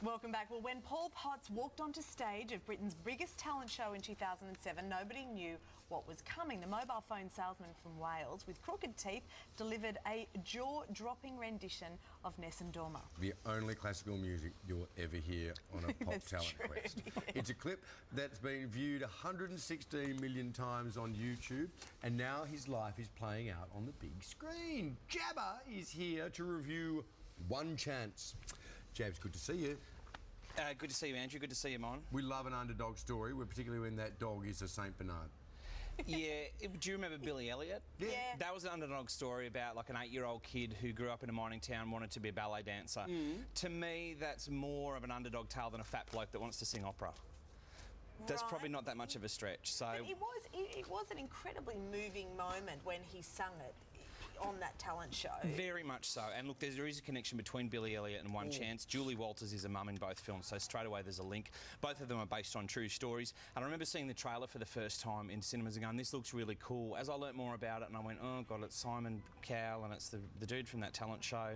Welcome back. Well, when Paul Potts walked onto stage of Britain's biggest talent show in 2007, nobody knew what was coming. The mobile phone salesman from Wales with crooked teeth delivered a jaw-dropping rendition of Nessun Dorma. The only classical music you'll ever hear on a pop talent quest. Yeah. It's a clip that's been viewed 116 million times on YouTube, and now his life is playing out on the big screen. Jabba is here to review One Chance. Jabs, good to see you. Good to see you, Andrew. Good to see you, Mon. We love an underdog story, particularly when that dog is a Saint Bernard. Yeah, do you remember Billy Elliot? Yeah. That was an underdog story about like an 8-year-old kid who grew up in a mining town, wanted to be a ballet dancer. To me, that's more of an underdog tale than a fat bloke that wants to sing opera. That's probably not that much of a stretch. So but it was an incredibly moving moment when he sung it on that talent show. Very much so. And look, there is a connection between Billy Elliot and One Chance. Julie Walters is a mum in both films, so straight away there's a link. Both of them are based on true stories. And I remember seeing the trailer for the first time in cinemas and going, this looks really cool. As I learnt more about it, and I went, oh God, it's Simon Cowell and it's the dude from that talent show.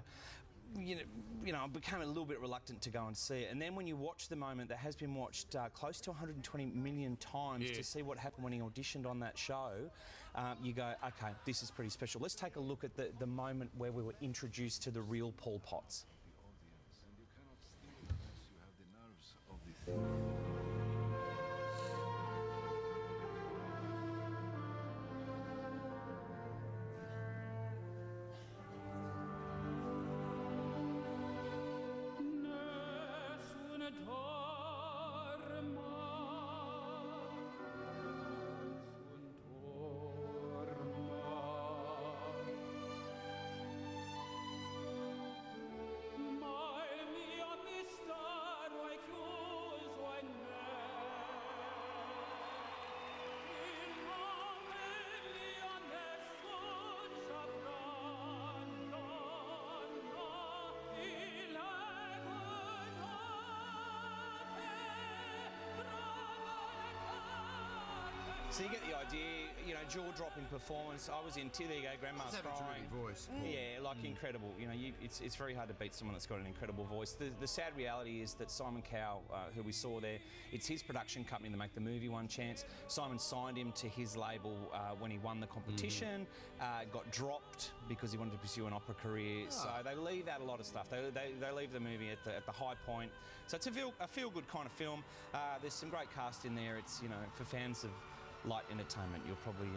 You know, I became a little bit reluctant to go and see it. And then when you watch the moment that has been watched close to 120 million times to see what happened when he auditioned on that show, you go, OK, this is pretty special. Let's take a look at the moment where we were introduced to the real Paul Potts. And you cannot sleep unless you have the nerves of the thing. So you get the idea, you know, jaw-dropping performance. I was in There You Go, Grandma's Crying. Voice, Paul. Yeah, like incredible. You know, it's very hard to beat someone that's got an incredible voice. The sad reality is that Simon Cowell, who we saw there, it's his production company that make the movie One Chance. Simon signed him to his label when he won the competition, got dropped because he wanted to pursue an opera career. So they leave out a lot of stuff. They leave the movie at the high point. So it's a feel-good kind of film. There's some great cast in there. It's, you know, for fans of light entertainment, you'll probably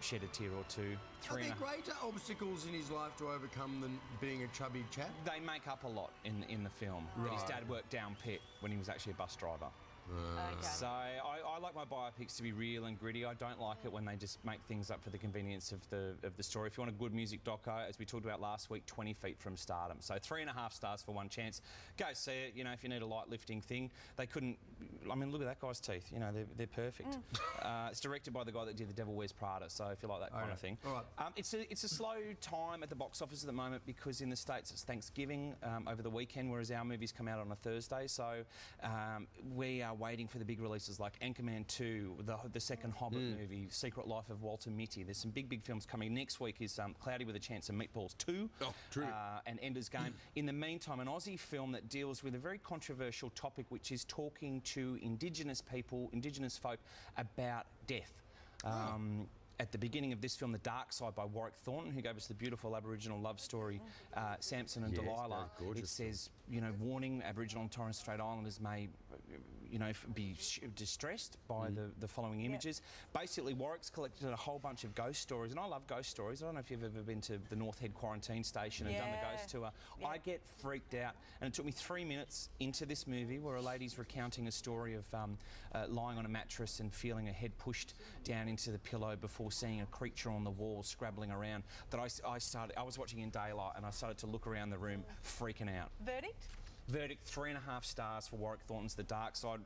shed a tear or two. Are there greater obstacles in his life to overcome than being a chubby chap? They make up a lot in the film. Right. His dad worked down pit when he was actually a bus driver. Okay. So I like my biopics to be real and gritty. I don't like it when they just make things up for the convenience of the story. If you want a good music doco, as we talked about last week, 20 Feet from Stardom. So 3.5 stars for One Chance. Go see it. You know, if you need a light lifting thing, they couldn't. I mean, look at that guy's teeth. You know, they're perfect. It's directed by the guy that did The Devil Wears Prada. So if you like that kind of thing, all right. It's a slow time at the box office at the moment because in the States it's Thanksgiving over the weekend, whereas our movies come out on a Thursday. So we are waiting for the big releases like Anchorman 2, the second Hobbit movie, Secret Life of Walter Mitty. There's some big films coming. Next week is Cloudy with a Chance of Meatballs 2 and Ender's Game. In the meantime, an Aussie film that deals with a very controversial topic, which is talking to Indigenous people, Indigenous folk, about death. At the beginning of this film, The Dark Side by Warwick Thornton, who gave us the beautiful Aboriginal love story, Samson and Delilah. It says, you know, warning, Aboriginal and Torres Strait Islanders may, you know, be distressed by the following images. Basically, Warwick's collected a whole bunch of ghost stories, and I love ghost stories. I don't know if you've ever been to the North Head Quarantine Station and done the ghost tour. I get freaked out, and it took me 3 minutes into this movie where a lady's recounting a story of lying on a mattress and feeling her head pushed down into the pillow before seeing a creature on the wall scrabbling around, that I was watching in daylight and I started to look around the room freaking out. Verdict? Verdict, 3.5 stars for Warwick Thornton's The Dark Side.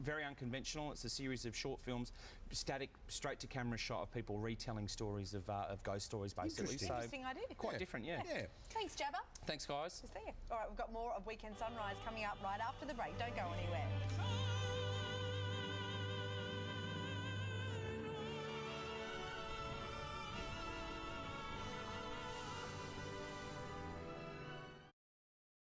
Very unconventional. It's a series of short films, static, straight-to-camera shot of people retelling stories of ghost stories, basically. Interesting idea. Quite different, yeah. Thanks, Jabba. Thanks, guys. See you. All right, we've got more of Weekend Sunrise coming up right after the break. Don't go anywhere.